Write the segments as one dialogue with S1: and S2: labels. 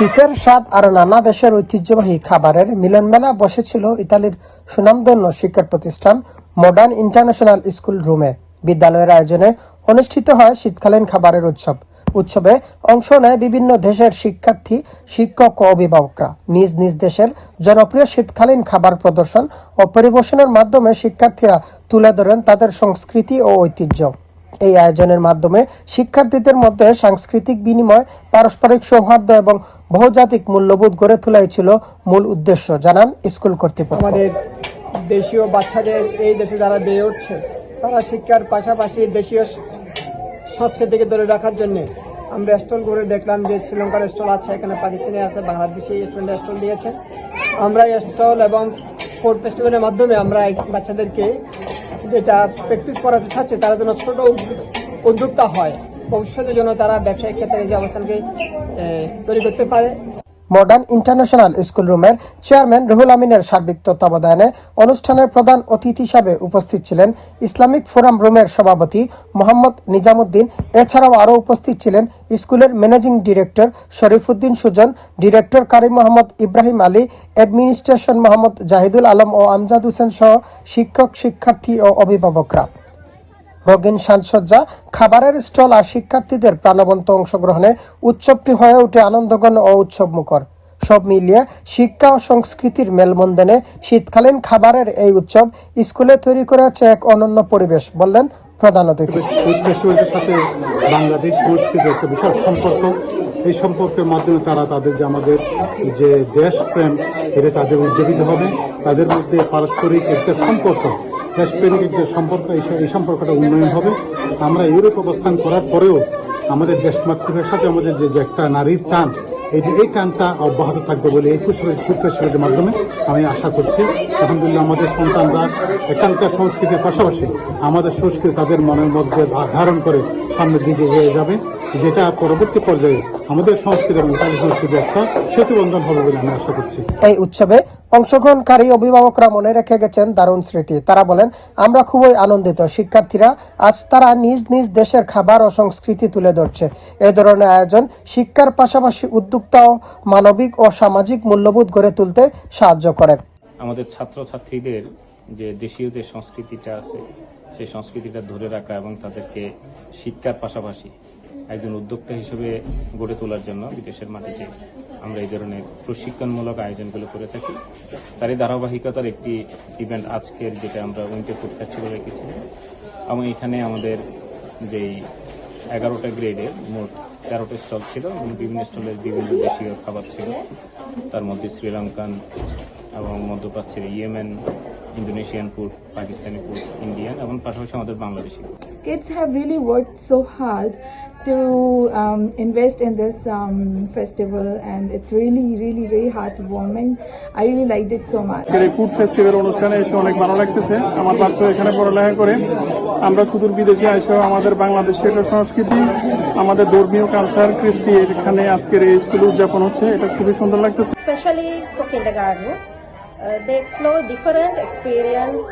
S1: শীতের স্বাদ আর নানা দেশের ঐতিহ্যবাহী খাবারের মিলনমেলা বসেছিল ইতালির সুনামধন্য শিক্ষা প্রতিষ্ঠান মডার্ন ইন্টারন্যাশনাল স্কুল রুমে। বিদ্যালয়ের আয়োজনে অনুষ্ঠিত হয় শীতকালীন খাবারের উৎসবে অংশ নেয় বিভিন্ন দেশের শিক্ষার্থী, শিক্ষক ও অভিভাবকরা। নিজ নিজ দেশের জনপ্রিয় শীতকালীন খাবার প্রদর্শন ও পরিবেশনের মাধ্যমে শিক্ষার্থীরা তুলে ধরেন তাদের সংস্কৃতি ও ঐতিহ্য। এই আয়োজনের মাধ্যমে শিক্ষার্থীদের মধ্যে সাংস্কৃতিক বিনিময়, পারস্পরিক সৌহার্দ্য এবং বহুজাতিক মূল্যবোধ গড়ে তোলাই ছিল মূল উদ্দেশ্য, জানান স্কুল কর্তৃপক্ষ।
S2: আমাদের দেশীয় বাচ্চাদের এই দেশে যারা বেড়ে উঠছে, তারা শিক্ষার পাশাপাশি দেশীয় সংস্কৃতিকে ধরে রাখার জন্য আমরা স্টল করে দেখলাম যে শ্রীলঙ্কার স্টল আছে, এখানে পাকিস্তানি আছে, বাংলাদেশি স্টুডেন্ট স্টল দিয়েছে। আমরা স্টল এবং ফুড ফেস্টিভ্যালের মাধ্যমে আমরা বাচ্চাদেরকে যেটা প্র্যাকটিস করাতে চাচ্ছে, তারা যেন ছোট উদ্যোক্তা হয়, ভবিষ্যতের জন্য তারা ব্যবসায়িক ক্ষেত্রে যে অবস্থানকে তৈরি করতে পারে।
S1: মডার্ন ইন্টারন্যাশনাল স্কুল রুমের চেয়ারম্যান রুহুল আমিনের সার্বিক তত্ত্বাবধানে অনুষ্ঠানের প্রধান অতিথি হিসাবে উপস্থিত ছিলেন ইসলামিক ফোরাম রুমের সভাপতি মোহাম্মদ নিজামুদ্দিন। এছাড়াও আরও উপস্থিত ছিলেন স্কুলের managing director Sharifuddin Sujan, director Karim Mohammad Ibrahim Ali, administration Mohammad Jahidul Alam ও আমজাদ হোসেন সহ শিক্ষক, শিক্ষার্থী ও অভিভাবকরা। রঙিন সাজসজ্জা, খাবারের স্টল আর শিক্ষার্থীদের প্রাণবন্ত অংশগ্রহণে উৎসবটি হয়ে ওঠে আনন্দঘন ও উৎসবমুখর। সব মিলিয়ে শিক্ষা ও সংস্কৃতির মেলবন্ধনে শীতকালীন খাবারের এই উৎসব স্কুলে তৈরি করেছে এক অনন্য পরিবেশ, বললেন প্রধান অতিথি।
S3: ফেস্টিভ্যালের সাথে বাংলাদেশ সংস্কৃতির একটা বিশাল সম্পর্ক। এই সম্পর্কের মাধ্যমে তারা তাদের যে আমাদের যে দেশপ্রেম, এটা তাদের উজ্জীবিত হবে। তাদের মধ্যে পারস্পরিক একটা সম্পর্ক, দেশপ্রেমিক যে সম্পর্ক, এই সম্পর্কটা উন্নয়ন হবে। আমরা ইউরোপ অবস্থান করার পরেও আমাদের দেশ মাতৃভাষার সাথে আমাদের যে একটা নারীর টান, এই টানটা অব্যাহত থাকবে বলে এই ফেস্টিভ্যালের মাধ্যমে আমি আশা করছি। আলহামদুলিল্লাহ আমাদের সন্তানরা এখানকার সংস্কৃতির পাশাপাশি আমাদের সংস্কৃতি তাদের মনের মধ্যে ধারণ করে সামনের দিকে এগিয়ে যাবে, যেটা পরবর্তী পর্যায়ে আমাদের সংস্কৃতি এবং ইতালি সংস্কৃতি একটা সেতুবন্ধন হবে বলে আমি আশা করছি।
S1: এই উৎসবে অংশগ্রহণকারী অভিভাবকরা মনে রেখে গেছেন দারুণ স্মৃতি। তারা বলেন, আমরা খুবই আনন্দিত শিক্ষার্থীরা আজ তারা নিজ নিজ দেশের খাবার ও সংস্কৃতি তুলে ধরছে। এ ধরনের আয়োজন শিক্ষার পাশাপাশি উদ্যোক্তা ও মানবিক ও সামাজিক মূল্যবোধ গড়ে তুলতে সাহায্য করে।
S4: আমাদের ছাত্রছাত্রীদের যে দেশীয় যে সংস্কৃতিটা আছে, সেই সংস্কৃতিটা ধরে রাখা এবং তাদেরকে শিক্ষার পাশাপাশি একজন উদ্যোক্তা হিসেবে গড়ে তোলার জন্য বিদেশের মাটিতে আমরা এই ধরনের প্রশিক্ষণমূলক আয়োজনগুলো করে থাকি। তারই ধারাবাহিকতার একটি ইভেন্ট আজকের, যেটা আমরা উইন্টার ফুড ফেস্টিভ্যাল রেখেছি। এবং এখানে আমাদের যেই 11টা গ্রেডের মোট 13টা স্টল ছিল এবং বিভিন্ন স্টলের বিভিন্ন দেশীয় খাবার ছিল। তার মধ্যে শ্রীলঙ্কান এবং মধ্যপ্রাচ্যের Yemen, Indonesian food, Pakistani food, Indian, এবং পাশাপাশি আমাদের Bangladeshi.
S5: Kids have really worked so hard to invest in this festival, and it's really heartwarming. I really liked it so much.
S6: এই ফুড ফেস্টিভ্যাল অনুষ্ঠানে এসে অনেক ভালো লাগতেছে। আমার বাচ্চা এখানে পড়ালেখা করে, আমরা সুদূর বিদেশে এসে আমাদের বাংলাদেশের সংস্কৃতি, আমাদের ধর্মীয় কালচার, কৃষ্টি এখানে আজকের এই স্কুলে উদযাপন হচ্ছে। এটা খুবই সুন্দর লাগতেছে।
S7: Especially for kindergarten. They explore different experience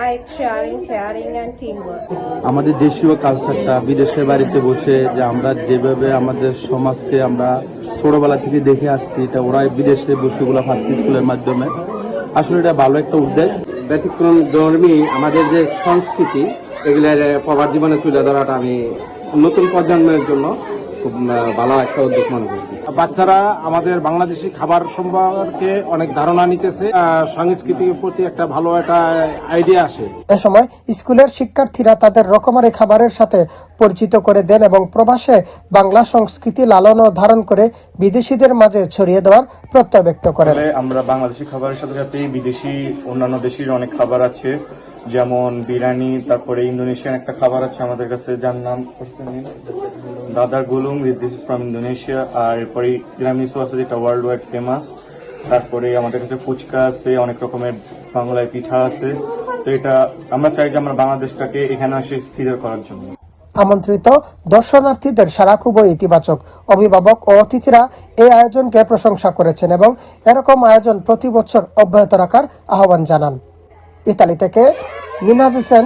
S7: like sharing, caring and teamwork.
S8: আমাদের দেশীয় কালচারটা বিদেশের বাড়িতে বসে যে আমরা যেভাবে আমাদের সমাজকে আমরা ছোটবেলা থেকে দেখে আসছি, এটা ওরা বিদেশে বসে গুলো পাচ্ছে স্কুলের মাধ্যমে। আসলে এটা ভালো একটা উদ্যোগ।
S9: ব্যতিক্রম ধর্মী আমাদের যে সংস্কৃতি, এগুলোর প্রবাদ জীবনে তুলে ধরাটা আমি নতুন প্রজন্মের জন্য খুব ভালো একটা উদ্যোগ মনে করছি।
S10: বাচ্চারা আমাদের বাংলাদেশি খাবার সম্পর্কে অনেক ধারণা নিতেছে, সংস্কৃতির প্রতি একটা ভালো একটা আইডিয়া আসে।
S1: এ সময় স্কুলের শিক্ষার্থীরা তাদের রকমারি খাবারের সাথে পরিচিত করে দেন এবং প্রবাসে বাংলা সংস্কৃতি লালন ও ধারণ করে বিদেশিদের মাঝে ছড়িয়ে দেওয়ার প্রত্যয় ব্যক্ত করেন।
S11: আমরা বাংলাদেশি খাবারের সাথে সাথে বিদেশি অন্যান্য দেশের অনেক খাবার আছে, যেমন বিরিয়ানি, তারপরে ইন্দোনেশিয়ান একটা খাবার আছে আমাদের কাছে যার নাম দাদার গুলুং, দিস ইজ ফ্রম ইন্দোনেশিয়া। আর এরপরে তিরামিসু আছে যেটা ওয়ার্ল্ড ওয়াইড ফেমাস। তারপরে আমাদের কাছে ফুচকা আছে, অনেক রকমের বাংলায় পিঠা আছে। তো এটা আমরা চাই যে আমরা বাংলাদেশটাকে এখানে এসে স্থির করার জন্য।
S1: আমন্ত্রিত দর্শনার্থীদের সাড়া খুবই ইতিবাচক। অভিভাবক ও অতিথিরা এই আয়োজনকে প্রশংসা করেছেন এবং এরকম আয়োজন প্রতি বছর অব্যাহত রাখার আহ্বান জানান। ইতালি থেকে মিনহাজ হোসেন,